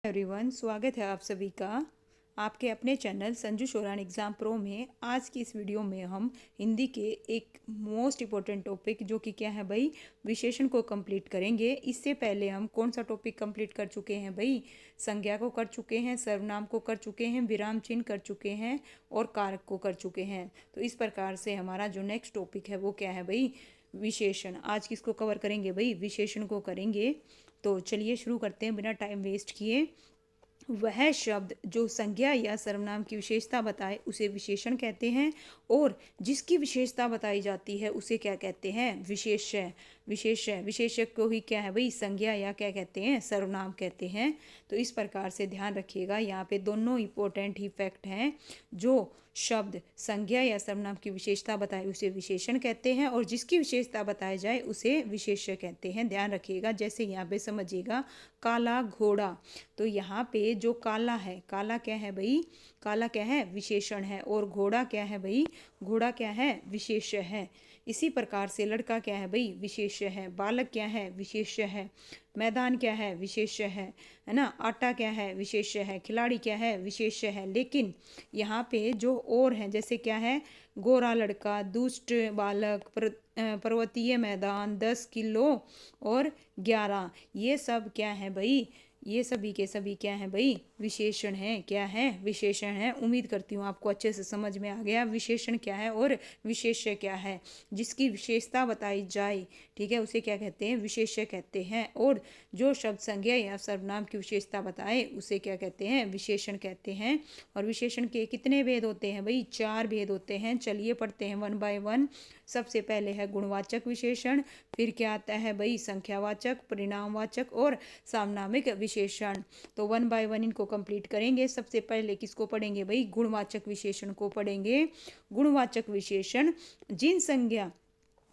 Everyone, स्वागत है आप सभी का आपके अपने channel Sanju Sheoran exam pro में। आज की इस वीडियो में हम हिंदी के एक मोस्ट इम्पोर्टेंट टॉपिक जो कि क्या है भाई, विशेषण को कंप्लीट करेंगे। इससे पहले हम कौन सा टॉपिक कंप्लीट कर चुके हैं भाई, संज्ञा को कर चुके हैं, सर्वनाम को कर चुके हैं, विराम चिन्ह कर चुके हैं और कारक को कर चुके हैं। तो इस प्रकार से हमारा जो नेक्स्ट टॉपिक है वो क्या है भाई, विशेषण। आज किसको कवर करेंगे भाई, विशेषण को करेंगे। तो चलिए शुरू करते हैं बिना टाइम वेस्ट किए। वह शब्द जो संज्ञा या सर्वनाम की विशेषता बताए उसे विशेषण कहते हैं, और जिसकी विशेषता बताई जाती है उसे क्या कहते हैं, विशेष्य। विशेषक को ही क्या है भाई, संज्ञा या क्या कहते हैं, सर्वनाम कहते हैं। तो इस प्रकार से ध्यान रखिएगा, यहाँ पे दोनों इंपॉर्टेंट ही फैक्ट हैं। जो शब्द संज्ञा या सर्वनाम की विशेषता बताए उसे विशेषण कहते हैं, और जिसकी विशेषता बताई जाए उसे विशेष्य कहते हैं। ध्यान रखिएगा, जैसे यहाँ पे समझिएगा, काला घोड़ा। तो यहाँ पे जो काला है, काला क्या है भाई, काला क्या है, विशेषण है। और घोड़ा क्या है भाई, घोड़ा क्या है, विशेष्य है। इसी प्रकार से लड़का क्या है भाई, विशेष्य है। बालक क्या है, विशेष्य है। मैदान क्या है, विशेष्य है ना। आटा क्या है, विशेष्य है। खिलाड़ी क्या है, विशेष्य है। लेकिन यहाँ पे जो और है, जैसे क्या है, गोरा लड़का, दुष्ट बालक, पर्वतीय मैदान, 10 किलो और 11, ये सब क्या है भाई, ये सभी के सभी क्या है भाई, विशेषण हैं। क्या है, विशेषण है। उम्मीद करती हूँ आपको अच्छे से समझ में आ गया विशेषण क्या है और विशेष्य क्या है। जिसकी विशेषता बताई जाए, ठीक है, उसे क्या कहते हैं, विशेष्य कहते हैं। और जो शब्द संज्ञा या सर्वनाम की विशेषता बताए उसे क्या कहते हैं, विशेषण कहते हैं। और विशेषण के कितने भेद होते हैं भाई, 4 भेद होते हैं। चलिए पढ़ते हैं वन बाय वन। सबसे पहले है गुणवाचक विशेषण, फिर क्या आता है भाई, संख्यावाचक, परिणामवाचक और सामनामिक विशेषण। तो वन बाय वन इनको कंप्लीट करेंगे। सबसे पहले किसको पढ़ेंगे भाई, गुणवाचक विशेषण को पढ़ेंगे। गुणवाचक विशेषण जिन संज्ञा,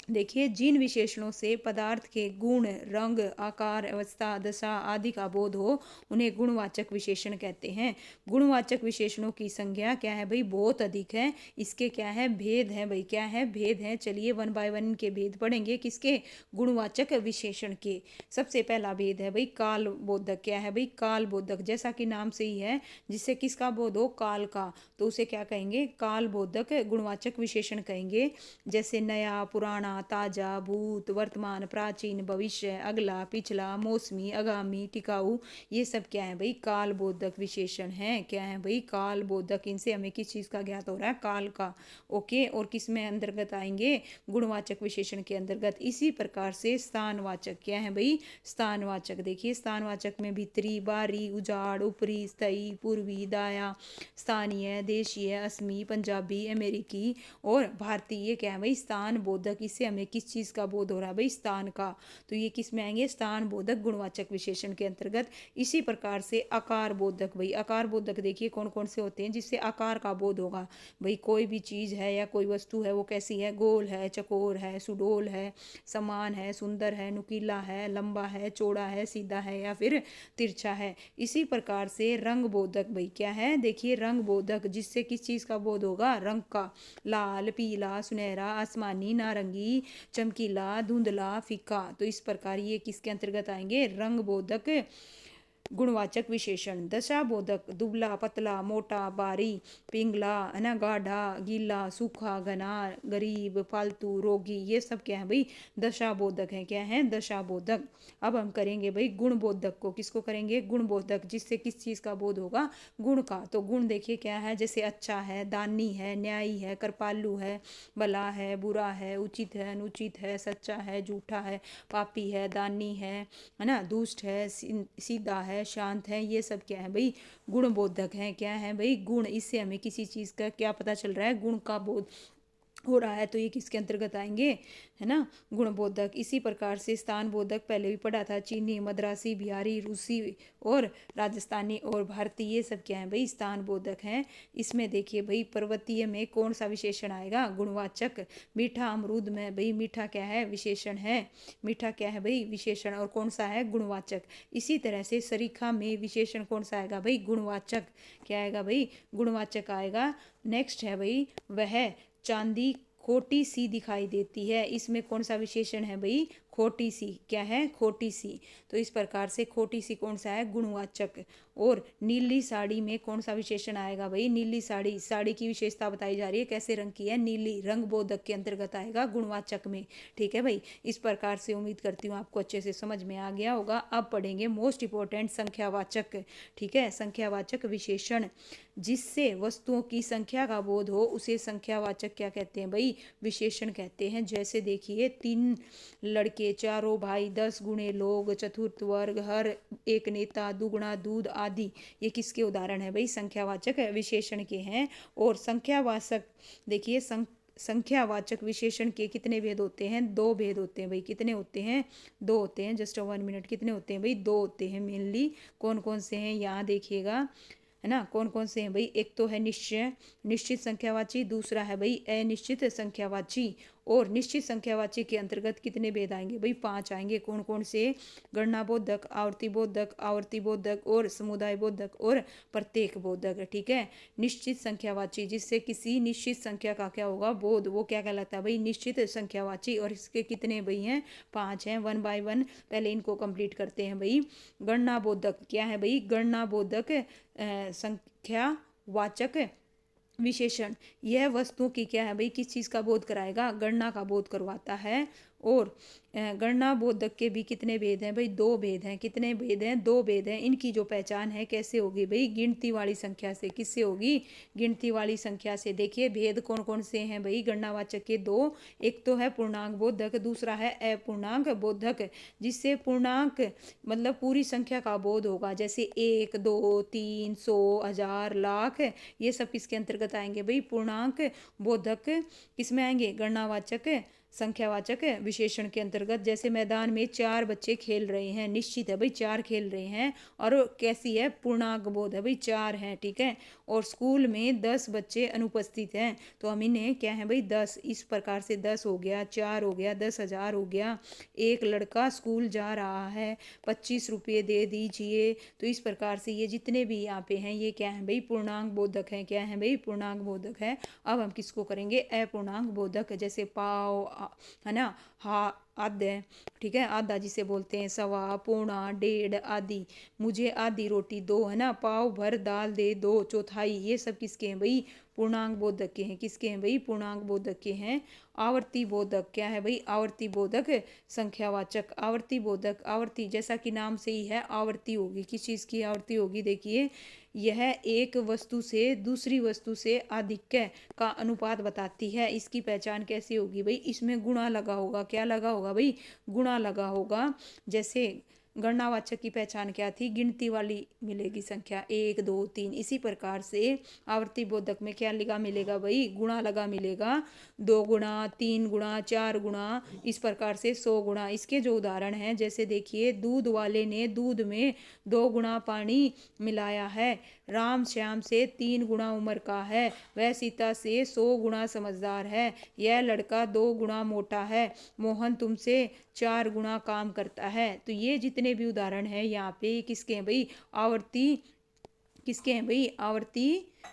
देखिए, जिन विशेषणों से पदार्थ के गुण, रंग, आकार, अवस्था, दशा आदि का बोध हो उन्हें गुणवाचक विशेषण कहते हैं। गुणवाचक विशेषणों की संख्या क्या है भाई, बहुत अधिक है। इसके क्या है, भेद है भाई, क्या है, भेद है। चलिए वन बाय वन के भेद पढ़ेंगे, किसके, गुणवाचक विशेषण के। सबसे पहला भेद है भाई, काल बोधक। क्या है भाई, काल बोधक। जैसा कि नाम से ही है, जिससे किसका बोध हो, काल का, तो उसे क्या कहेंगे, काल बोधक गुणवाचक विशेषण कहेंगे। जैसे नया, पुराना, ताजा, भूत, वर्तमान, प्राचीन, भविष्य, अगला, पिछला, मौसमी, आगामी, टिकाऊ, ये सब क्या है भाई, काल बोधक विशेषण हैं। क्या है भाई, काल बोधक। इनसे हमें किस चीज़ का ज्ञात हो रहा है, काल का। ओके, और किस में अंतर्गत आएंगे, गुणवाचक विशेषण के अंतर्गत। इसी प्रकार से स्थानवाचक, क्या है भाई, स्थानवाचक। देखिए, स्थानवाचक में भीतरी, बाहरी, उजाड़, ऊपरी, स्थायी, पूर्वी, दाया, स्थानीय, देशीय, असमी, पंजाबी, अमेरिकी और भारतीय, क्या है भाई, स्थान बोधक। इससे हमें किस चीज़ का बोध हो रहा है भाई, स्थान का। तो ये किस में आएंगे, स्थान बोधक गुणवाचक विशेषण के अंतर्गत। इसी प्रकार से आकार बोधक भाई, आकार बोधक देखिए कौन कौन से होते हैं जिससे आकार का बोध होगा भाई। कोई भी चीज़ है या कोई वस्तु है वो कैसी है, गोल है, चकोर है, सुडोल है, समान है, सुंदर है, नुकीला है, लंबा है, चौड़ा है, सीधा है या फिर तिरछा है। इसी प्रकार से रंग बोधक भाई, क्या है, देखिए, रंग बोधक, जिससे किस चीज़ का बोध होगा, रंग का। लाल, पीला, सुनहरा, आसमानी, नारंगी, चमकीला, धुंधला, फीका। तो इस प्रकार ये किसके अंतर्गत आएंगे, रंग बोधक गुणवाचक विशेषण। दशा बोधक, दुबला, पतला, मोटा, बारी, पिंगला, है ना, गाढ़ा, गीला, सूखा, घना, गरीब, फालतू, रोगी, ये सब क्या है भाई, दशा बोधक है। क्या है, दशा बोधक। अब हम करेंगे भाई गुण बोधक को। किसको करेंगे, गुण बोधक, जिससे किस चीज़ का बोध होगा, गुण का। तो गुण देखिए क्या है, जैसे अच्छा है, दानी है, न्यायी है, कृपालु है, भला है, बुरा है, उचित है, अनुचित है, सच्चा है, झूठा है, पापी है, दानी है ना, दुष्ट है, सीधा है, शांत है, ये सब क्या है भाई, गुण बोधक है। क्या है भाई, गुण। इससे हमें किसी चीज़ का क्या पता चल रहा है, गुण का बोध हो रहा है। तो ये किसके अंतर्गत आएंगे, है ना, गुणबोधक। इसी प्रकार से स्थान बोधक पहले भी पढ़ा था, चीनी, मद्रासी, बिहारी, रूसी और राजस्थानी और भारतीय, ये सब क्या है भाई, स्थान बोधक हैं। इसमें देखिए भाई, पर्वतीय में कौन सा विशेषण आएगा, गुणवाचक। मीठा अमरूद में भाई, मीठा क्या है, विशेषण है। मीठा क्या है भाई, विशेषण, और कौन सा है, गुणवाचक। इसी तरह से सरीखा में विशेषण कौन सा आएगा भाई, गुणवाचक। क्या आएगा भाई, गुणवाचक आएगा। नेक्स्ट है भाई, वह चांदी खोटी सी दिखाई देती है। इसमें कौन सा विशेषण है भाई, खोटी सी, क्या है, खोटी सी। तो इस प्रकार से खोटी सी कौन सा है, गुणवाचक। और नीली साड़ी में कौन सा विशेषण आएगा भाई, नीली साड़ी, साड़ी की विशेषता बताई जा रही है, कैसे रंग की है, नीली, रंग बोधक के अंतर्गत आएगा गुणवाचक में। ठीक है भाई, इस प्रकार से उम्मीद करती हूँ आपको अच्छे से समझ में आ गया होगा। अब पढ़ेंगे मोस्ट इंपॉर्टेंट संख्यावाचक। ठीक है, संख्यावाचक विशेषण, जिससे वस्तुओं की संख्या का बोध हो उसे संख्यावाचक क्या कहते हैं भाई, विशेषण कहते हैं। जैसे देखिए, 3 लड़के, चारों भाई, 10 गुणे लोग, चतुर्थ वर्ग, हर एक नेता, दुगुना दूध आदि, ये किसके उदाहरण है भाई, संख्यावाचक विशेषण के हैं। और संख्यावाचक, देखिए संख्यावाचक विशेषण के कितने भेद होते हैं, 2 भेद होते हैं भाई। कितने होते हैं, 2 होते हैं। जस्ट 1 मिनट, कितने होते हैं भाई, 2 होते हैं मेनली। कौन कौन से हैं, यहाँ देखिएगा, है ना, कौन कौन से हैं भाई। एक तो है निश्चय, निश्चित संख्यावाची, दूसरा है भाई अनिश्चित संख्यावाची। और निश्चित संख्यावाची के अंतर्गत कितने भेद आएंगे भाई, 5 आएंगे। कौन कौन से, गणना बोधक, आवर्ती बोधक और समुदाय बोधक और प्रत्येक बोधक। ठीक है, निश्चित संख्यावाची, जिससे किसी निश्चित संख्या का क्या होगा, बोध, वो क्या कहलाता है भाई, निश्चित संख्यावाची। और इसके कितने भाई हैं, 5 हैं। 1 बाय 1 पहले इनको कंप्लीट करते हैं भाई। गणना बोधक क्या है भाई, गणना बोधक संख्यावाचक विशेषण, यह वस्तुओं की क्या है भाई, किस चीज़ का बोध कराएगा, गणना का बोध करवाता है। और गणना बोधक के भी कितने भेद हैं भाई, 2 भेद हैं। कितने भेद हैं, 2 भेद हैं। इनकी जो पहचान है कैसे होगी भाई, गिनती वाली संख्या से। किससे होगी, गिनती वाली संख्या से। देखिए भेद कौन कौन से हैं भाई, गणनावाचक के 2, एक तो है पूर्णांक बोधक, दूसरा है अपूर्णांक बोधक। जिससे पूर्णांक मतलब पूरी संख्या का बोध होगा, जैसे 1, 2, 3, 100, 1000, लाख, ये सब किसके अंतर्गत आएंगे भाई, पूर्णांक बोधक। किसमें आएंगे, गणनावाचक संख्यावाचक विशेषण के अंतर्गत। जैसे मैदान में 4 बच्चे खेल रहे हैं, निश्चित है भाई 4 खेल रहे हैं, और कैसी है, पूर्णांक बोध है भाई 4 हैं। ठीक है, और स्कूल में 10 बच्चे अनुपस्थित हैं, तो हम इन्हें क्या है भाई, 10, इस प्रकार से 10 हो गया, 4 हो गया, 10,000 हो गया। एक लड़का स्कूल जा रहा है, 25 रुपये दे दीजिए। तो इस प्रकार से ये जितने भी यहाँ पे हैं, ये क्या है भाई, पूर्णांक बोधक है। क्या है भाई, पूर्णांक बोधक है। अब हम किसको करेंगे, अपूर्णांक बोधक। जैसे पाव, है ना, आधे, ठीक है, आधा जिसे बोलते हैं, सवा, पौना, डेढ़ आदि। मुझे आधी रोटी दो, है ना, पाव भर दाल दे दो, चौथाई, ये सब किसके हैं भाई, पूर्णांक बोधक के हैं। किसके हैं भाई, पूर्णांक बोधक के हैं। आवर्ती बोधक क्या है भाई, आवर्ती बोधक संख्यावाचक। आवर्ती बोधक, आवर्ती जैसा कि नाम से ही है, आवर्ती होगी। किस चीज़ की आवर्ती होगी, देखिए यह एक वस्तु से दूसरी वस्तु से आधिक्य का अनुपात बताती है। इसकी पहचान कैसे होगी भाई, इसमें गुणा लगा होगा। क्या लगा होगा भाई, गुणा लगा होगा। जैसे गणनावाचक की पहचान क्या थी, गिनती वाली मिलेगी संख्या, 1, 2, 3। इसी प्रकार से आवर्ती बोधक में क्या लगा मिलेगा भाई, गुणा लगा मिलेगा। 2 गुणा, 3 गुणा, 4 गुणा, इस प्रकार से 100 गुणा। इसके जो उदाहरण हैं, जैसे देखिए, दूध वाले ने दूध में 2 गुणा पानी मिलाया है। राम श्याम से 3 गुणा उम्र का है। वह सीता से 100 गुणा समझदार है। यह लड़का 2 गुणा मोटा है। मोहन तुमसे 4 गुणा काम करता है। तो ये जितने भी उदाहरण हैं यहाँ पे किसके हैं भाई, आवर्ती, किसके हैं भाई, आवर्ती,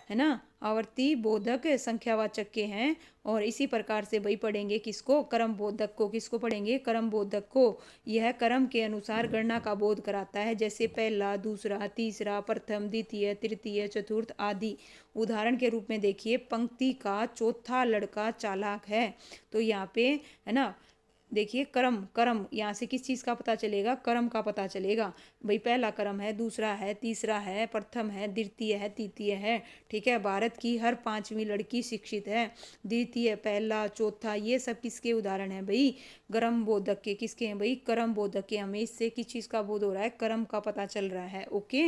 है ना, आवर्ती बोधक संख्यावाचक के हैं। और इसी प्रकार से भाई पढ़ेंगे किसको, क्रम बोधक को। किसको पढ़ेंगे, क्रम बोधक को। यह क्रम के अनुसार गणना का बोध कराता है, जैसे पहला, दूसरा, तीसरा, प्रथम, द्वितीय, तृतीय, चतुर्थ आदि। उदाहरण के रूप में देखिए, पंक्ति का चौथा लड़का चालाक है। तो यहाँ पे, है ना, देखिए क्रम, क्रम यहाँ से किस चीज़ का पता चलेगा, क्रम का पता चलेगा भाई। पहला क्रम है, दूसरा है, तीसरा है, प्रथम है, द्वितीय है, तृतीय है। ठीक है, भारत की हर 5वीं लड़की शिक्षित है। द्वितीय, पहला, चौथा, ये सब किसके उदाहरण है भाई, क्रम बोधक के। किसके हैं भाई, क्रम बोधक के। हमें इससे किस चीज़ का बोध हो रहा है, क्रम का पता चल रहा है। ओके,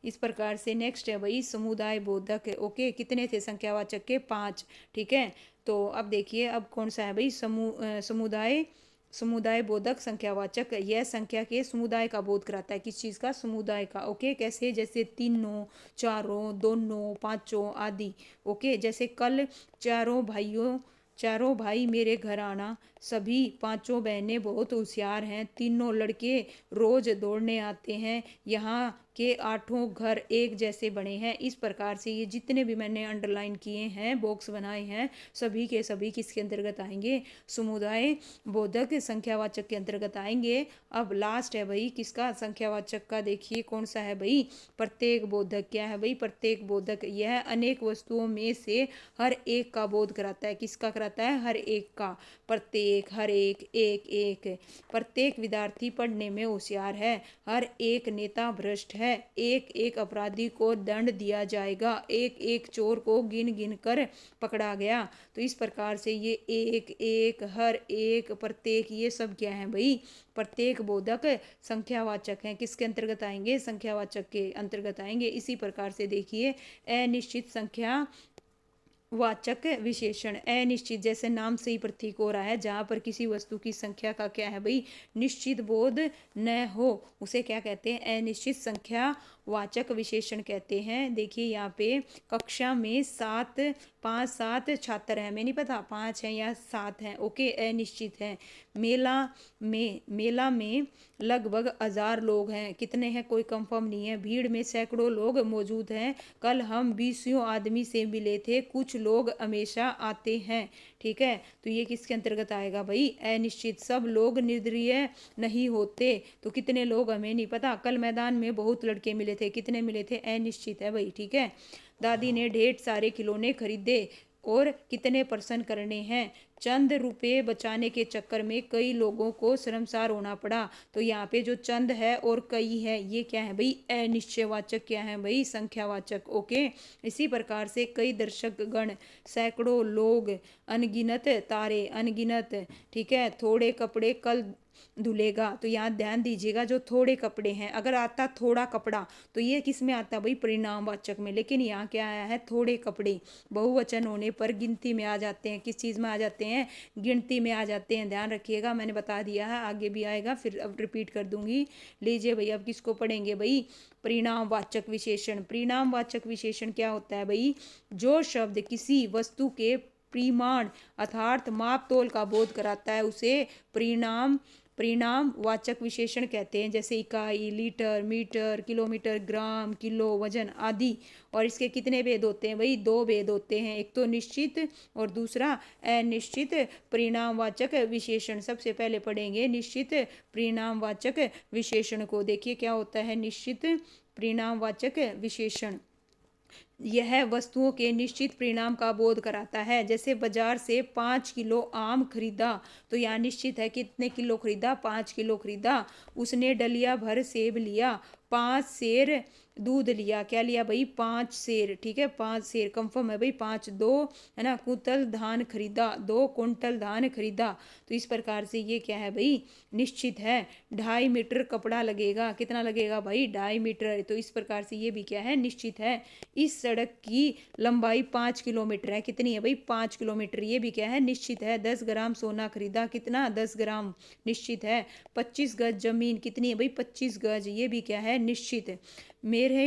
इस प्रकार से नेक्स्ट है भाई समुदाय बोधक। ओके, कितने थे संख्यावाचक के, 5। ठीक है, तो अब देखिए, अब कौन सा है भाई, समुदाय, समुदाय बोधक संख्यावाचक। यह संख्या के समुदाय का बोध कराता है। किस चीज़ का, समुदाय का। ओके, कैसे, जैसे तीनों, चारों, दोनों, पांचों आदि। ओके, जैसे कल चारों भाई मेरे घर आना। सभी 5 बहनें बहुत होशियार हैं। तीनों लड़के रोज दौड़ने आते हैं। यहाँ के आठों घर एक जैसे बने हैं। इस प्रकार से ये जितने भी मैंने अंडरलाइन किए हैं, बॉक्स बनाए हैं, सभी के सभी किसके अंतर्गत आएंगे? समुदाय बोधक संख्यावाचक के अंतर्गत आएंगे। अब लास्ट है भाई किसका? संख्यावाचक का। देखिए कौन सा है भाई? प्रत्येक बोधक। क्या है भाई? प्रत्येक बोधक। यह अनेक वस्तुओं में से हर एक का बोध कराता है। किसका कराता है? हर एक का। प्रत्येक, हर एक, एक एक। प्रत्येक विद्यार्थी पढ़ने में होशियार है। हर एक नेता भ्रष्ट है। एक एक अपराधी को दंड दिया जाएगा। एक एक चोर को गिन गिन कर पकड़ा गया। तो इस प्रकार से ये एक एक, हर एक, प्रत्येक, ये सब क्या है भाई? प्रत्येक बोधक संख्यावाचक हैं। किसके अंतर्गत आएंगे? संख्यावाचक के अंतर्गत आएंगे। इसी प्रकार से देखिए अनिश्चित संख्या वाचक विशेषण। अनिश्चित जैसे नाम से ही प्रतीक हो रहा है, जहां पर किसी वस्तु की संख्या का क्या है भाई? निश्चित बोध न हो, उसे क्या कहते हैं? अनिश्चित संख्या वाचक विशेषण कहते हैं। देखिए यहाँ पे कक्षा में 7 छात्र हैं, हमें नहीं पता 5 हैं या 7 हैं, ओके, अनिश्चित है। मेला में लगभग 1000 लोग हैं। कितने हैं कोई कंफर्म नहीं है। भीड़ में सैकड़ों लोग मौजूद हैं। कल हम 20 आदमी से मिले थे। कुछ लोग हमेशा आते हैं। ठीक है, तो ये किसके अंतर्गत आएगा भाई? अनिश्चित। सब लोग निर्दयी नहीं होते। तो कितने लोग हमें नहीं पता। कल मैदान में बहुत लड़के मिले थे। कितने मिले थे? अनिश्चित है भाई। ठीक है। दादी ने ढेर सारे खिलौने खरीदे और कितने प्रसन्न करने हैं। चंद रुपए बचाने के चक्कर में कई लोगों को शर्मसार होना पड़ा। तो यहाँ पे जो चंद है और कई है, ये क्या है भाई? अनिश्चयवाचक। क्या है भाई? संख्यावाचक। ओके। इसी प्रकार से कई दर्शक गण, सैकड़ों लोग, अनगिनत तारे, अनगिनत, ठीक है, थोड़े कपड़े कल धुलेगा। तो यहाँ ध्यान दीजिएगा, जो थोड़े कपड़े हैं, अगर आता थोड़ा कपड़ा तो ये किस में आता भाई? परिणामवाचक में। लेकिन यहाँ क्या आया है? थोड़े कपड़े। बहुवचन होने पर गिनती में आ जाते हैं। किस चीज़ में आ जाते हैं? गिनती में आ जाते हैं। ध्यान रखिएगा, मैंने बता दिया है, आगे भी आएगा, फिर अब रिपीट कर दूंगी। लीजिए भाई, अब किसको पढ़ेंगे भाई? परिणामवाचक विशेषण। परिणामवाचक विशेषण क्या होता है भाई? जो शब्द किसी वस्तु के परिमाण अर्थात माप तोल का बोध कराता है, उसे परिणाम वाचक विशेषण कहते हैं। जैसे इकाई, लीटर, मीटर, किलोमीटर, ग्राम, किलो, वजन आदि। और इसके कितने भेद होते हैं भाई? 2 भेद होते हैं, एक तो निश्चित और दूसरा अनिश्चित परिणामवाचक विशेषण। सबसे पहले पढ़ेंगे निश्चित परिणामवाचक विशेषण को। देखिए क्या होता है निश्चित परिणामवाचक विशेषण। यह वस्तुओं के निश्चित परिणाम का बोध कराता है। जैसे बाजार से 5 किलो आम खरीदा, तो यहाँ निश्चित है कितने किलो खरीदा? 5 किलो खरीदा। उसने डलिया भर सेब लिया, 5 सेर दूध लिया। क्या लिया भाई? 5 सेर। ठीक है, 5 सेर कंफर्म है भाई। 5 2 है ना, कुंतल धान खरीदा, 2 कुंटल धान खरीदा। तो इस प्रकार से ये क्या है भाई? निश्चित है। 2.5 मीटर कपड़ा लगेगा। कितना लगेगा भाई? 2.5 मीटर। तो इस प्रकार से ये भी क्या है? निश्चित है। इस सड़क की लंबाई 5 किलोमीटर है। कितनी है भाई? 5 किलोमीटर। ये भी क्या है? निश्चित है। 10 ग्राम सोना खरीदा। कितना? 10 ग्राम। निश्चित है। 25 गज जमीन। कितनी है भाई? 25 गज। ये भी क्या है? निश्चित। मेरे,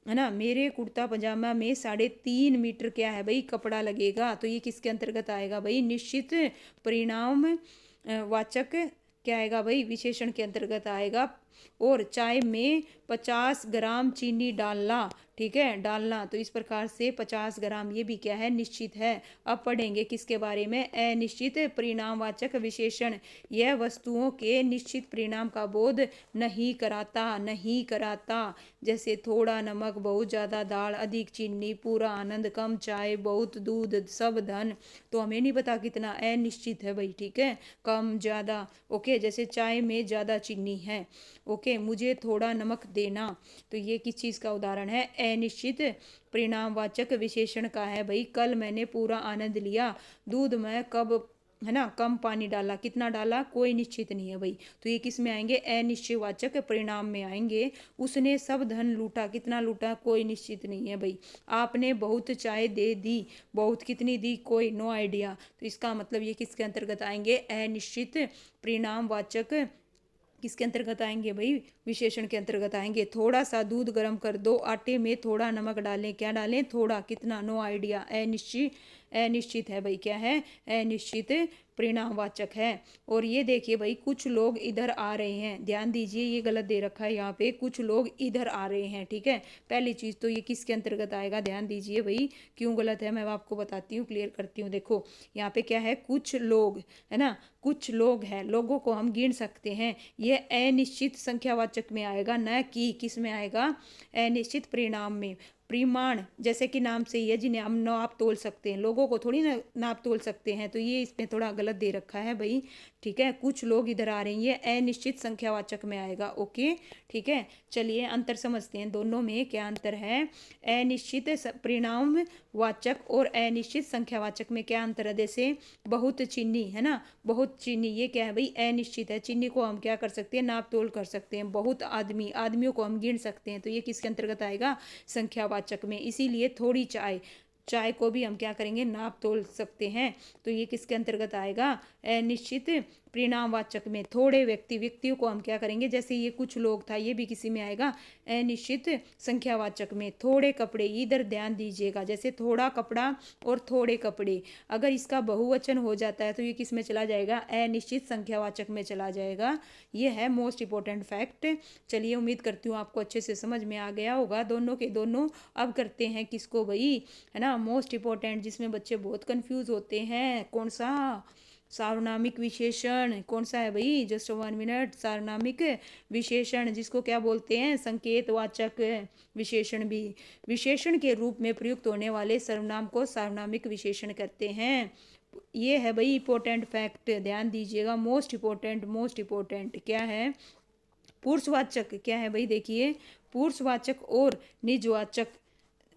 है ना, मेरे कुर्ता पजामा में 3.5 मीटर क्या है भाई? कपड़ा लगेगा। तो ये किसके अंतर्गत आएगा भाई? निश्चित परिणाम वाचक क्या आएगा भाई? विशेषण के अंतर्गत आएगा। और चाय में 50 ग्राम चीनी डालना। ठीक है, डालना। तो इस प्रकार से 50 ग्राम, ये भी क्या है? निश्चित है। अब पढ़ेंगे किसके बारे में? अनिश्चित परिणामवाचक विशेषण। यह वस्तुओं के निश्चित परिणाम का बोध नहीं कराता। जैसे थोड़ा नमक, बहुत ज़्यादा दाल, अधिक चीनी, पूरा आनंद, कम चाय, बहुत दूध, सब धन। तो हमें नहीं पता कितना। अनिश्चित है भाई। ठीक है, कम ज़्यादा। ओके, जैसे चाय में ज़्यादा चीनी है। ओके, मुझे थोड़ा नमक देना। तो ये किस चीज़ का उदाहरण है? अनिश्चित परिणामवाचक विशेषण का है भाई। कल मैंने पूरा आनंद लिया। दूध में कब, है ना, कम पानी डाला। कितना डाला? कोई निश्चित नहीं है भाई। तो ये किस में आएंगे? अनिश्चयवाचक परिणाम में आएंगे। उसने सब धन लूटा। कितना लूटा? कोई निश्चित नहीं है भाई। आपने बहुत चाय दे दी। बहुत कितनी दी? कोई, नो आइडिया। तो इसका मतलब ये किसके अंतर्गत आएंगे? अनिश्चित परिणामवाचक किसके अंतर्गत आएंगे भाई? विशेषण के अंतर्गत आएंगे। थोड़ा सा दूध गर्म कर दो, आटे में थोड़ा नमक डालें। क्या डालें? थोड़ा। कितना? No idea. अनिश्चित अनिश्चित है भाई, क्या है, अनिश्चित परिणामवाचक है। और ये देखिए भाई, कुछ लोग इधर आ रहे हैं, ध्यान दीजिए ये गलत दे रखा है यहाँ पे, कुछ लोग इधर आ रहे हैं, ठीक है। पहली चीज़ तो ये किसके अंतर्गत आएगा, ध्यान दीजिए भाई, क्यों गलत है मैं आपको बताती हूँ, क्लियर करती हूँ। देखो यहाँ पे क्या है, कुछ लोग, है ना, कुछ लोग हैं, लोगों को हम गिन सकते हैं, ये अनिश्चित संख्यावाचक में आएगा, न कि किस में आएगा, अनिश्चित परिणाम में। परिमाण जैसे कि नाम से ही है, जिन्हें हम नाप तोल सकते हैं, लोगों को थोड़ी ना नाप तोल सकते हैं, तो ये इसमें थोड़ा गलत दे रखा है भाई, ठीक है। कुछ लोग इधर आ रहे हैं, ये अनिश्चित संख्यावाचक में आएगा, ओके, ठीक है। चलिए अंतर समझते हैं, दोनों में क्या अंतर है। अनिश्चित परिणाम वाचक और अनिश्चित संख्यावाचक में क्या अंतर है, जैसे बहुत चीनी, है ना, बहुत चीनी, ये क्या है भाई, अनिश्चित है। चीनी को हम क्या कर सकते हैं, नाप तोल कर सकते हैं। बहुत आदमी, आदमियों को हम गिन सकते हैं, तो ये किसके अंतर्गत आएगा, संख्यावाचक में। इसीलिए थोड़ी चाय, चाय को भी हम क्या करेंगे, नाप तोल सकते हैं, तो ये किसके अंतर्गत आएगा, अनिश्चित परिणामवाचक में। थोड़े व्यक्ति, व्यक्तियों को हम क्या करेंगे, जैसे ये कुछ लोग था, ये भी किसी में आएगा, अनिश्चित संख्यावाचक में। थोड़े कपड़े, इधर ध्यान दीजिएगा, जैसे थोड़ा कपड़ा और थोड़े कपड़े, अगर इसका बहुवचन हो जाता है तो ये किस में चला जाएगा, अनिश्चित संख्यावाचक में चला जाएगा। ये है मोस्ट इंपॉर्टेंट फैक्ट। चलिए उम्मीद करती हूँ आपको अच्छे से समझ में आ गया होगा, दोनों के दोनों। अब करते हैं किसको भाई, है ना, मोस्ट इंपॉर्टेंट, जिसमें बच्चे बहुत कंफ्यूज होते हैं, कौन सा, सार्वनामिक विशेषण। कौन सा है भाई, जस्ट 1 मिनट, सार्वनामिक विशेषण, जिसको क्या बोलते हैं, संकेतवाचक विशेषण भी। विशेषण के रूप में प्रयुक्त होने वाले सर्वनाम को सार्वनामिक विशेषण कहते हैं। ये है भाई इंपॉर्टेंट फैक्ट, ध्यान दीजिएगा, मोस्ट इंपॉर्टेंट, मोस्ट इंपॉर्टेंट क्या है, पुरुषवाचक क्या है भाई, देखिए, पुरुषवाचक और निजवाचक,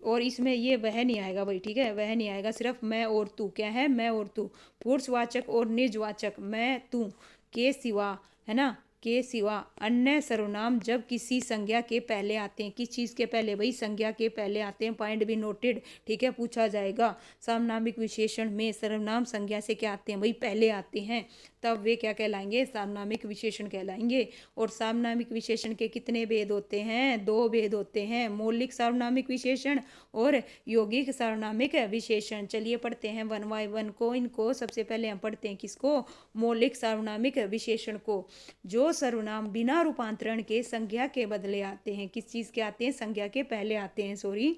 और इसमें ये वह नहीं आएगा भाई, ठीक है, वह नहीं आएगा, सिर्फ मैं और तू, क्या है, मैं और तू। पुरुषवाचक और निजवाचक, मैं तू के सिवा, है ना, के सिवा अन्य सर्वनाम जब किसी संज्ञा के पहले आते हैं, किस चीज़ के पहले भाई, संज्ञा के पहले आते हैं, पॉइंट भी नोटेड, ठीक है, पूछा जाएगा। सार्वनामिक विशेषण में सर्वनाम संज्ञा से क्या आते हैं भाई, पहले आते हैं, तब वे क्या कहलाएंगे, सार्वनामिक विशेषण कहलाएंगे। और सार्वनामिक विशेषण के कितने भेद होते हैं, 2 भेद होते हैं, मौलिक सार्वनामिक विशेषण और यौगिक सार्वनामिक विशेषण। चलिए पढ़ते हैं 1 बाय 1 को, इनको सबसे पहले हम पढ़ते हैं किसको, मौलिक सार्वनामिक विशेषण को। जो सर्वनाम बिना रूपांतरण के संज्ञा के बदले आते हैं, किस चीज़ के आते हैं, संज्ञा के पहले आते हैं, सॉरी,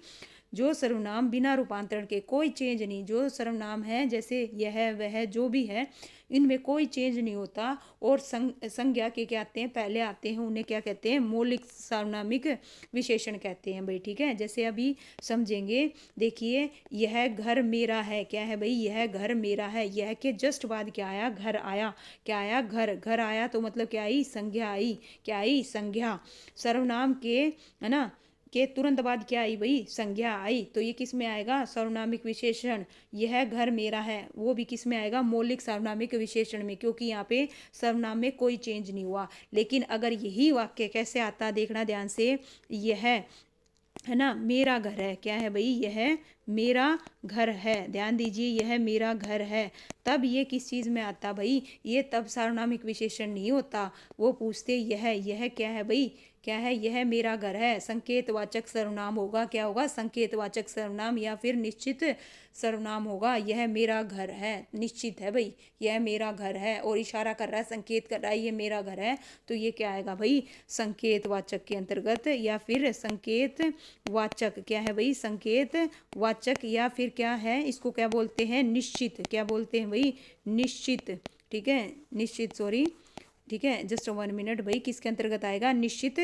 जो सर्वनाम बिना रूपांतरण के, कोई चेंज नहीं, जो सर्वनाम है जैसे यह वह जो भी है, इनमें कोई चेंज नहीं होता, और संज्ञा के क्या आते हैं, पहले आते हैं, उन्हें क्या कहते हैं, मौलिक सार्वनामिक विशेषण कहते हैं भाई, ठीक है। जैसे अभी समझेंगे, देखिए, यह घर मेरा है, क्या है भाई, यह घर मेरा है, यह के जस्ट बाद क्या आया, घर आया, क्या आया, घर, घर आया, तो मतलब क्या आई, संज्ञा आई, क्या आई, संज्ञा। सर्वनाम के, है ना, के तुरंत बाद क्या आई भाई, संज्ञा आई, तो ये किस में आएगा, सार्वनामिक विशेषण। यह घर मेरा है, वो भी किस में आएगा, मौलिक सार्वनामिक विशेषण में, क्योंकि यहाँ पे सर्वनाम में कोई चेंज नहीं हुआ। लेकिन अगर यही वाक्य कैसे आता, देखना ध्यान से, यह, है ना, मेरा घर है, क्या है भाई, यह मेरा घर है, ध्यान दीजिए, यह मेरा घर है, तब ये किस चीज़ में आता भाई, ये तब सार्वनामिक विशेषण नहीं होता। वो पूछते यह क्या है भाई, क्या है, यह मेरा घर है, संकेतवाचक सर्वनाम होगा, क्या होगा, संकेतवाचक सर्वनाम, या फिर निश्चित सर्वनाम होगा। यह मेरा घर है, निश्चित है भाई, यह मेरा घर है, और इशारा कर रहा है, संकेत कर रहा है, ये मेरा घर है, तो ये क्या आएगा भाई, संकेतवाचक के अंतर्गत, या फिर संकेतवाचक, क्या है भाई, संकेतवाचक, या फिर क्या है, इसको क्या बोलते हैं, निश्चित, क्या बोलते हैं भाई, निश्चित, ठीक है, निश्चित, सॉरी, ठीक है, जस्ट 1 मिनट भाई, किसके अंतर्गत आएगा, निश्चित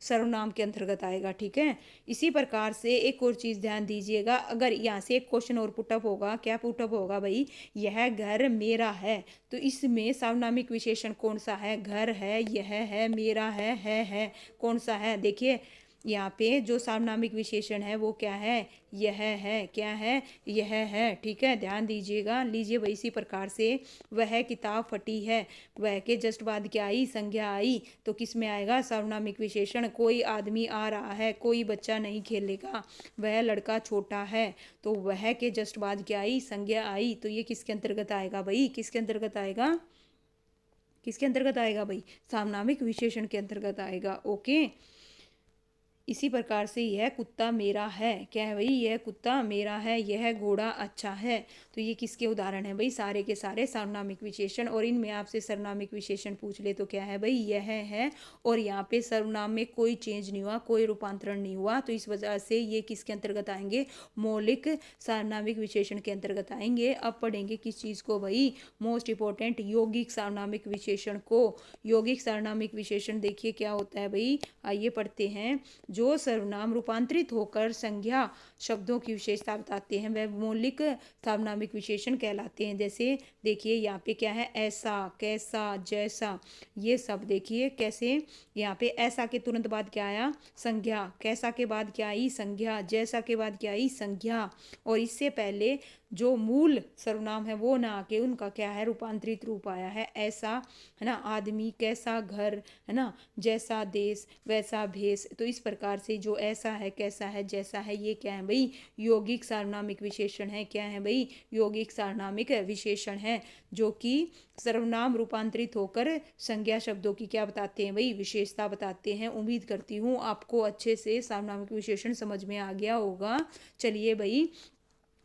सर्वनाम के अंतर्गत आएगा, ठीक है। इसी प्रकार से एक और चीज़ ध्यान दीजिएगा, अगर यहाँ से एक क्वेश्चन और पुटअप होगा, क्या पुटअप होगा भाई, यह घर मेरा है, तो इसमें सार्वनामिक विशेषण कौन सा है, घर है, यह है, मेरा है, कौन सा है, देखिए यहाँ पे जो सार्वनामिक विशेषण है वो क्या है, यह है, क्या है, यह है, ठीक है, ध्यान दीजिएगा। लीजिए वही इसी प्रकार से, वह किताब फटी है, वह के जस्ट बाद क्या आई, संज्ञा आई, तो किस में आएगा, सार्वनामिक विशेषण। कोई आदमी आ रहा है, कोई बच्चा नहीं खेलेगा, वह लड़का छोटा है, तो वह के जस्ट बाद क्या आई, संज्ञा आई, तो ये किसके अंतर्गत आएगा भाई, किसके अंतर्गत आएगा, किसके अंतर्गत आएगा भाई, सार्वनामिक विशेषण के अंतर्गत आएगा, ओके। इसी प्रकार से यह कुत्ता मेरा है, क्या है भाई, यह कुत्ता मेरा है, यह घोड़ा अच्छा है। तो ये किसके उदाहरण है भाई, सारे के सारे सर्वनामिक विशेषण। और इनमें आपसे सर्वनामिक विशेषण पूछ ले तो क्या है भाई, यह है। और यहाँ पे सर्वनाम में कोई चेंज नहीं हुआ, कोई रूपांतरण नहीं हुआ, तो इस वजह से ये किसके अंतर्गत आएंगे, मौलिक सार्वनामिक विशेषण के अंतर्गत आएंगे। अब पढ़ेंगे किस चीज़ को भाई, मोस्ट इंपॉर्टेंट यौगिक सार्वनामिक विशेषण को। यौगिक सार्वनामिक विशेषण देखिए क्या होता है भाई, आइए पढ़ते हैं। जो सर्वनाम रूपांतरित होकर संज्ञा शब्दों की विशेषता बताते हैं वह मौलिक सार्वनामिक विशेषण कहलाते हैं। जैसे देखिए यहाँ पे क्या है, ऐसा, कैसा, जैसा, ये सब देखिए कैसे। यहाँ पे ऐसा के तुरंत बाद क्या आया, संज्ञा। कैसा के बाद क्या आई, संज्ञा। जैसा के बाद क्या आई, संज्ञा। और इससे पहले जो मूल सर्वनाम है वो ना आके उनका क्या है, रूपांतरित रूप आया है। ऐसा है ना आदमी, कैसा घर, है ना, जैसा देश, वैसा भेष। तो इस प्रकार से जो ऐसा है, कैसा है, जैसा है, ये क्या है भाई, यौगिक सार्वनामिक विशेषण है। क्या है भाई, यौगिक सार्वनामिक विशेषण है, जो कि सर्वनाम रूपांतरित होकर संज्ञा शब्दों की क्या बताते हैं भाई, विशेषता बताते हैं। उम्मीद करती हूँ आपको अच्छे से सार्वनामिक विशेषण समझ में आ गया होगा। चलिए भाई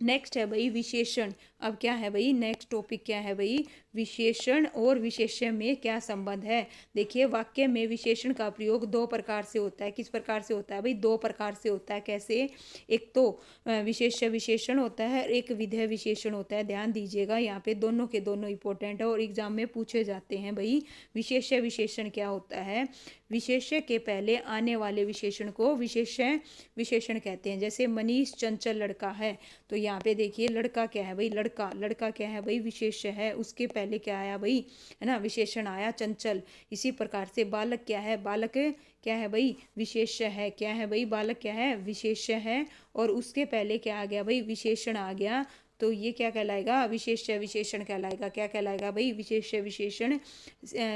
नेक्स्ट है भाई विशेषण। अब क्या है भाई, नेक्स्ट टॉपिक क्या है भाई, विशेषण और विशेष्य में क्या संबंध है। देखिए वाक्य में विशेषण का प्रयोग दो प्रकार से होता है। किस प्रकार से होता है भाई, दो प्रकार से होता है। कैसे, एक तो विशेष्य विशेषण होता है, एक विधेय विशेषण होता है। ध्यान दीजिएगा यहाँ पे दोनों के दोनों इंपॉर्टेंट है और एग्जाम में पूछे जाते हैं भाई। विशेष्य विशेषण क्या होता है, विशेष्य के पहले आने वाले विशेषण को विशेष्य विशेषण कहते हैं। जैसे मनीष चंचल लड़का है, तो यहाँ पे देखिए लड़का क्या है भाई, लड़का, लड़का क्या है भाई, विशेष्य है। उसके पहले क्या आया भाई, है ना, विशेषण आया चंचल। इसी प्रकार से बालक क्या है, बालक क्या है भाई, विशेष्य है। क्या है भाई, बालक क्या है, विशेष्य है। और उसके पहले क्या आ गया भाई, विशेषण आ गया। तो ये क्या कहलाएगा, विशेष्य विशेषण कहलाएगा। क्या कहलाएगा भाई, विशेष्य विशेषण।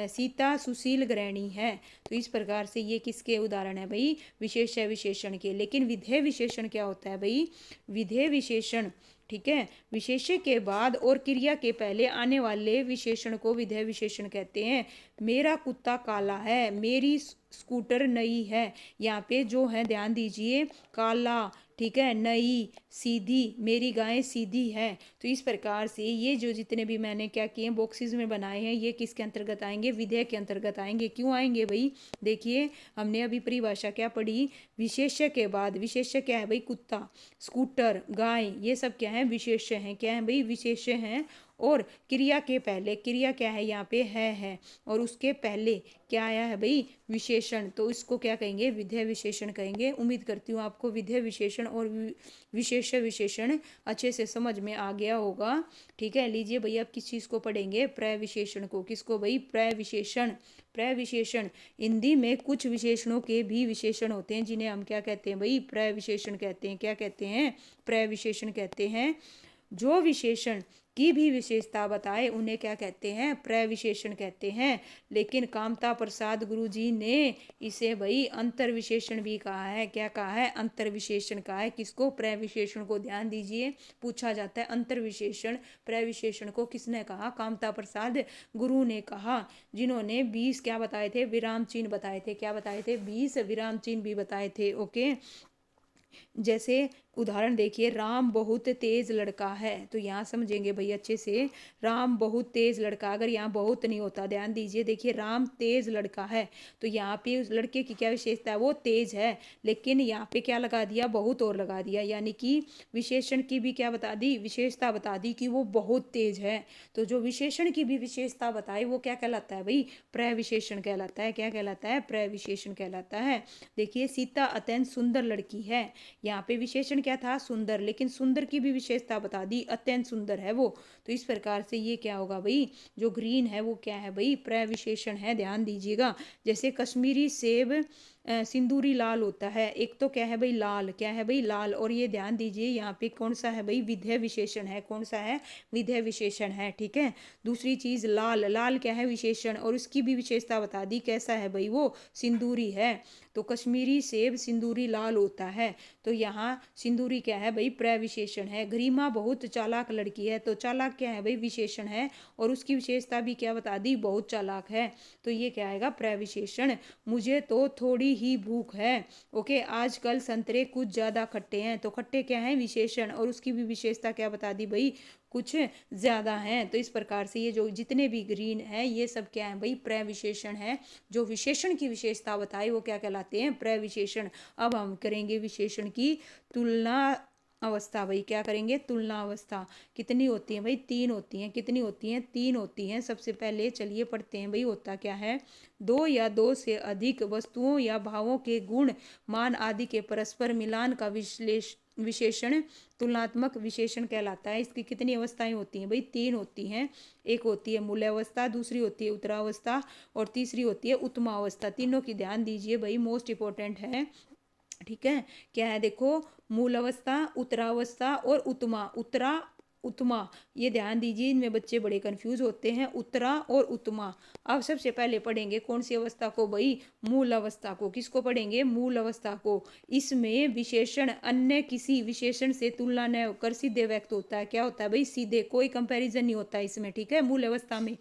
सीता सुशील गृहिणी है, तो इस प्रकार से ये किसके उदाहरण है भाई, विशेष्य विशेषण के। लेकिन विधेय विशेषण क्या होता है भाई, विधेय विशेषण, ठीक है, विशेष्य के बाद और क्रिया के पहले आने वाले विशेषण को विधेय विशेषण कहते हैं। मेरा कुत्ता काला है, मेरी स्कूटर नई है। यहाँ पे जो है ध्यान दीजिए, काला, ठीक है, नई, सीधी, मेरी गाय सीधी है। तो इस प्रकार से ये जो जितने भी मैंने क्या किए बॉक्सेस में बनाए हैं, ये किसके अंतर्गत आएंगे, विधेय के अंतर्गत आएंगे। क्यों आएंगे भाई, देखिए हमने अभी परिभाषा क्या पढ़ी, विशेष्य के बाद, विशेष्य क्या है भाई, कुत्ता, स्कूटर, गाय, ये सब क्या है, विशेष्य हैं। क्या है भाई, विशेष्य हैं। और क्रिया के पहले, क्रिया क्या है यहाँ पे, है, और उसके पहले क्या आया है भाई, विशेषण। तो इसको क्या कहेंगे, विधेय विशेषण कहेंगे। उम्मीद करती हूँ आपको विधेय विशेषण और विशेष्य विशेषण अच्छे से समझ में आ गया होगा। ठीक है, लीजिए भैया अब किस चीज़ को पढ़ेंगे, प्रविशेषण को। किसको भाई, प्रविशेषण। प्रविशेषण, हिंदी में कुछ विशेषणों के भी विशेषण होते हैं जिन्हें हम क्या कहते हैं भाई, प्रविशेषण कहते हैं। क्या कहते हैं, प्रविशेषण कहते हैं। जो विशेषण की भी विशेषता बताए उन्हें क्या कहते हैं, प्रविशेषण कहते हैं। लेकिन कामता प्रसाद गुरुजी ने इसे भाई अंतर विशेषण भी कहा है। क्या कहा है, अंतर विशेषण कहा है। किसको, प्रविशेषण को। ध्यान दीजिए पूछा जाता है अंतर विशेषण, प्रविशेषण को किसने कहा, कामता प्रसाद गुरु ने कहा, जिन्होंने 20 क्या बताए थे, विराम चिन्ह बताए थे। क्या बताए थे, 20 विराम चिन्ह भी बताए थे। ओके, जैसे उदाहरण देखिए, राम बहुत तेज लड़का है। तो यहाँ समझेंगे भाई अच्छे से, राम बहुत तेज लड़का, अगर यहाँ बहुत नहीं होता, ध्यान दीजिए, देखिए राम तेज लड़का है, तो यहाँ पे उस लड़के की क्या विशेषता है, वो तेज है। लेकिन यहाँ पे क्या लगा दिया, बहुत और लगा दिया, यानी कि विशेषण की भी क्या बता दी, विशेषता बता दी कि वो बहुत तेज है। तो जो विशेषण की भी विशेषता बताए वो क्या कहलाता है भाई, प्रविशेषण कहलाता है। क्या कहलाता है, प्रविशेषण कहलाता है। देखिए सीता अत्यंत सुंदर लड़की है, यहाँ पे विशेषण क्या था, सुंदर, लेकिन सुंदर की भी विशेषता बता दी, अत्यंत सुंदर है वो। तो इस प्रकार से ये क्या होगा भाई, जो ग्रीन है वो क्या है भाई, प्रविशेषण है। ध्यान दीजिएगा, जैसे कश्मीरी सेब सिंदूरी लाल होता है। एक तो क्या है भाई, लाल, क्या है भाई, लाल। और ये ध्यान दीजिए यहाँ पे कौन सा है भाई, विधेय विशेषण है। कौन सा है, विधेय विशेषण है। ठीक है, दूसरी चीज लाल, लाल क्या है, विशेषण, और उसकी भी विशेषता बता दी, कैसा है भाई, वो सिंदूरी है। तो कश्मीरी सेब सिंदूरी लाल होता है, तो यहाँ सिंदूरी क्या है भाई, प्रविशेषण है। गरिमा बहुत चालाक लड़की है, तो चालाक क्या है भाई, विशेषण है, और उसकी विशेषता भी क्या बता दी, बहुत चालाक है। तो ये क्या आएगा, प्रविशेषण। मुझे तो थोड़ी ही भूख है। ओके, आजकल संतरे कुछ ज़्यादा खट्टे हैं। तो खट्टे क्या हैं, विशेषण, और उसकी भी विशेषता क्या बता दी भाई, कुछ ज़्यादा हैं। तो इस प्रकार से ये जो जितने भी ग्रीन है ये सब क्या है भाई, प्रविशेषण है। जो विशेषण की विशेषता बताई वो क्या कहलाते हैं, प्रविशेषण। अब हम करेंगे विशेषण की तुलना अवस्था। भाई क्या करेंगे, तुलना अवस्था। कितनी होती है भाई, 3 होती हैं। कितनी होती हैं, 3 होती हैं। सबसे पहले चलिए पढ़ते हैं भाई, होता क्या है, दो या दो से अधिक वस्तुओं या भावों के गुण, मान आदि के परस्पर मिलान का विशेषण तुलनात्मक विशेषण कहलाता है। इसकी कितनी अवस्थाएं होती हैं भाई, 3 होती हैं। एक होती है मूल्यावस्था, दूसरी होती है उत्तरावस्था, और तीसरी होती है उत्तमावस्था। तीनों की ध्यान दीजिए भाई, मोस्ट इंपॉर्टेंट है। ठीक है, क्या है देखो, मूल अवस्था, उत्तरावस्था और उत्तमा। उत्तमा, ये ध्यान दीजिए, इनमें बच्चे बड़े कंफ्यूज होते हैं, उत्तरा और उत्तमा। अब सबसे पहले पढ़ेंगे कौन सी अवस्था को भाई, मूल अवस्था को। किसको पढ़ेंगे, मूल अवस्था को। इसमें विशेषण अन्य किसी विशेषण से तुलना न होकर सीधे व्यक्त होता है। क्या होता है भाई, सीधे, कोई कंपैरिजन नहीं होता इसमें। ठीक है, मूल अवस्था में।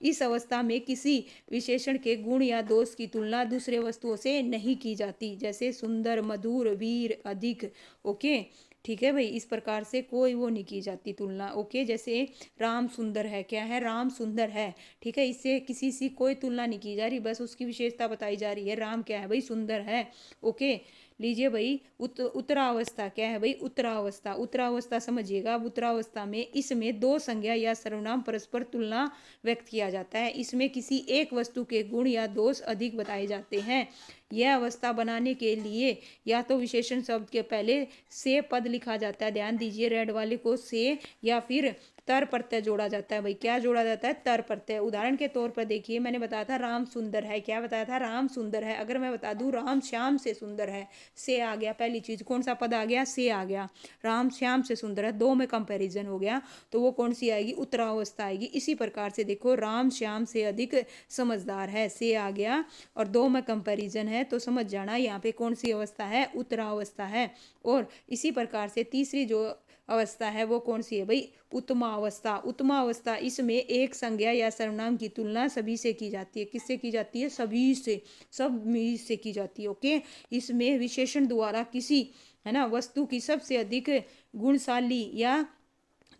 इस अवस्था में किसी विशेषण के गुण या दोष की तुलना दूसरे वस्तुओं से नहीं की जाती, जैसे सुंदर, मधुर, वीर, अधिक। ओके, ठीक है भाई, इस प्रकार से कोई वो नहीं की जाती तुलना। ओके, जैसे राम सुंदर है, क्या है, राम सुंदर है। ठीक है, इससे किसी से कोई तुलना नहीं की जा रही, बस उसकी विशेषता बताई जा रही है। राम क्या है भाई, सुंदर है। ओके, लीजिए भाई, उत्तरावस्था क्या है भाई, उत्तरावस्था। उत्तरावस्था समझिएगा। अब उत्तरावस्था में इसमें दो संज्ञा या सर्वनाम परस्पर तुलना व्यक्त किया जाता है। इसमें किसी एक वस्तु के गुण या दोष अधिक बताए जाते हैं। यह अवस्था बनाने के लिए या तो विशेषण शब्द के पहले से पद लिखा जाता है, ध्यान दीजिए, रेड वाले को से, या फिर तर प्रत्यय जोड़ा जाता है। भाई क्या जोड़ा जाता है, तर प्रत्यय। उदाहरण के तौर पर देखिए, मैंने बताया था राम सुंदर है। क्या बताया था, राम सुंदर है। अगर मैं बता दूं राम श्याम से सुंदर है, से आ गया पहली चीज, कौन सा पद आ गया, से आ गया। राम श्याम से सुंदर है, दो में कंपैरिजन हो गया, तो वो कौन सी आएगी, उत्तरावस्था आएगी। इसी प्रकार से देखो, राम श्याम से अधिक समझदार है, से आ गया, और दो में कंपैरिजन है, तो समझ जाना यहाँ पे कौन सी अवस्था है, उत्तरावस्था है। और इसी प्रकार से तीसरी जो अवस्था है वो कौन सी है भाई, उत्तमा अवस्था। उत्तमा अवस्था, इसमें एक संज्ञा या सर्वनाम की तुलना सभी से की जाती है। किससे की जाती है, सभी से, सभी से की जाती है। ओके, इसमें विशेषण द्वारा किसी, है ना, वस्तु की सबसे अधिक गुणशाली या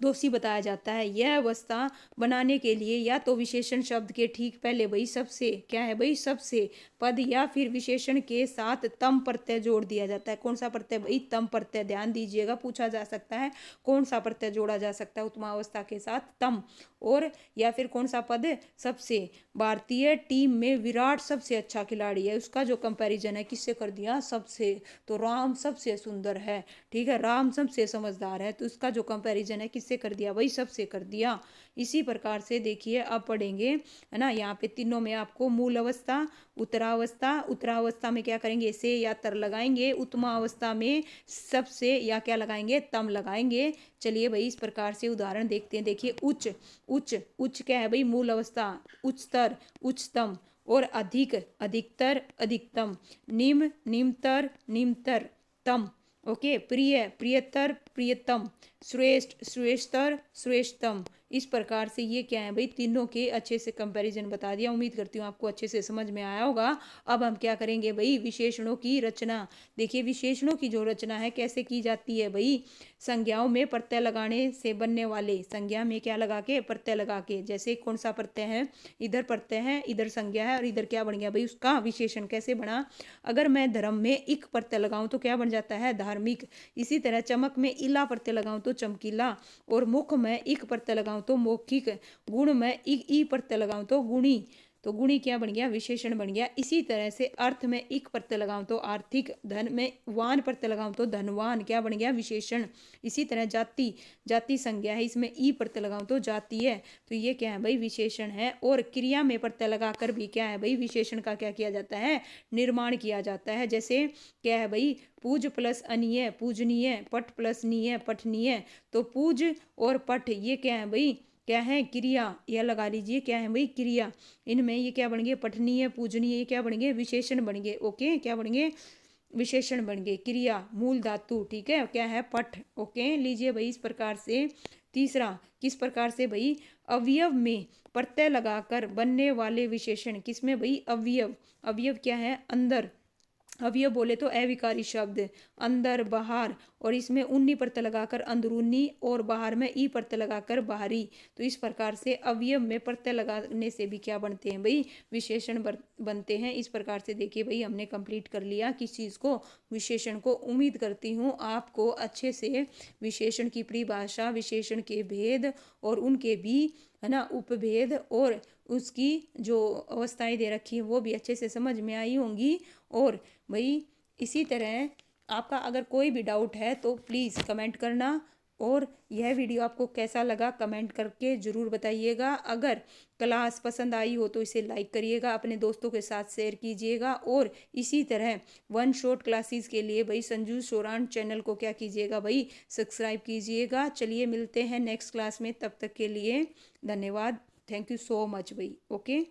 दोषी बताया जाता है। यह अवस्था बनाने के लिए या तो विशेषण शब्द के ठीक पहले भाई सबसे, क्या है भाई, सबसे पद, या फिर विशेषण के साथ तम प्रत्यय जोड़ दिया जाता है। कौन सा प्रत्यय भाई, तम प्रत्यय। ध्यान दीजिएगा, पूछा जा सकता है कौन सा प्रत्यय जोड़ा जा सकता है उत्तमावस्था के साथ, तम। और या फिर कौन सा पद, सबसे। भारतीय टीम में विराट सबसे अच्छा खिलाड़ी है, उसका जो कंपैरिजन है किससे कर दिया, सबसे। तो राम सबसे सुंदर है, ठीक है, राम सबसे समझदार है, तो उसका जो कंपैरिजन है किससे कर दिया भाई, सबसे कर दिया। इसी प्रकार से देखिए, अब पढ़ेंगे, है ना, यहाँ पे तीनों में आपको मूल अवस्था, उत्तरावस्था, उत्तरावस्था में क्या करेंगे, से या तर लगाएंगे। उत्तमा अवस्था में सबसे या क्या लगाएंगे, तम लगाएंगे। चलिए भाई, इस प्रकार से उदाहरण देखते हैं। देखिए, उच्च, उच्च, उच्च क्या है भाई, मूल अवस्था। उच्चतर, उच्चतम। और अधिक, अधिकतर, अधिकतम। निम्न, निम्नतर, निम्नतर तम। ओके, प्रिय, प्रियतर, प्रियतम। श्रेष्ठ, श्रेष्ठतर, श्रेष्ठतम। इस प्रकार से ये क्या है भाई, तीनों के अच्छे से कंपैरिजन बता दिया। उम्मीद करती हूँ आपको अच्छे से समझ में आया होगा। अब हम क्या करेंगे भाई, विशेषणों की रचना। देखिए, विशेषणों की जो रचना है कैसे की जाती है भाई, संज्ञाओं में प्रत्यय लगाने से बनने वाले, संज्ञा में क्या लगा के, प्रत्यय लगा के। जैसे कौन सा प्रत्यय है, इधर प्रत्यय है, इधर संज्ञा है, और इधर क्या बन गया भाई, उसका विशेषण कैसे बना। अगर मैं धर्म में इक प्रत्यय लगाऊं तो क्या बन जाता है, धार्मिक। इसी तरह चमक में इला प्रत्यय लगाऊं तो चमकीला, और मुख में इक प्रत्यय लगाऊं तो मौखिक, गुण में ई प्रत्यय लगाऊं तो गुणी। तो गुणी क्या बन गया, विशेषण बन गया। इसी तरह से अर्थ में इक प्रत्यय लगाऊं तो आर्थिक, धन में वान प्रत्यय लगाऊं तो धनवान, क्या बन गया, विशेषण। इसी तरह जाति, जाति संज्ञा है, इसमें ई प्रत्यय लगाऊं तो जातीय, तो ये क्या है भाई, विशेषण है। और क्रिया में प्रत्यय लगाकर भी क्या है भाई, विशेषण का क्या किया जाता है, निर्माण किया जाता है। जैसे क्या है भाई, पूज प्लस अनीय, पूजनीय, पठ प्लस नीय, पठनीय। तो पूज और पठ ये क्या है भाई, क्या है, क्रिया। यह लगा लीजिए, क्या है भाई, क्रिया। इनमें ये क्या बन गए, पठनीय, पूजनीय, ये क्या बन गए, विशेषण बन गए। ओके, क्या बन गए, विशेषण बन गए। क्रिया, मूल धातु, ठीक है, क्या है, पठ। ओके, लीजिए भाई, इस प्रकार से तीसरा, किस प्रकार से भाई, अवयव में प्रत्यय लगाकर बनने वाले विशेषण। किसमें भाई, अवयव। अवयव क्या है, अंदर, अवयव बोले तो अविकारी शब्द, अंदर बाहर, और इसमें उन्नी प्रत्यय लगाकर अंदरूनी और बाहर में ई प्रत्यय लगाकर बाहरी। तो इस प्रकार से अवयव में प्रत्यय लगाने से भी क्या बनते हैं भाई, विशेषण बनते हैं। इस प्रकार से देखिए भाई हमने कंप्लीट कर लिया किस चीज़ को, विशेषण को। उम्मीद करती हूँ आपको अच्छे से विशेषण की परिभाषा, विशेषण के भेद और उनके भी है ना उपभेद और उसकी जो अवस्थाएं दे रखी हैं वो भी अच्छे से समझ में आई होंगी। और भाई इसी तरह आपका अगर कोई भी डाउट है तो प्लीज़ कमेंट करना, और यह वीडियो आपको कैसा लगा कमेंट करके ज़रूर बताइएगा। अगर क्लास पसंद आई हो तो इसे लाइक करिएगा, अपने दोस्तों के साथ शेयर कीजिएगा, और इसी तरह वन शॉट क्लासेस के लिए भाई संजू शोरान चैनल को क्या कीजिएगा भाई, सब्सक्राइब कीजिएगा। चलिए मिलते हैं नेक्स्ट क्लास में, तब तक के लिए धन्यवाद। थैंक यू सो मच भाई। ओके।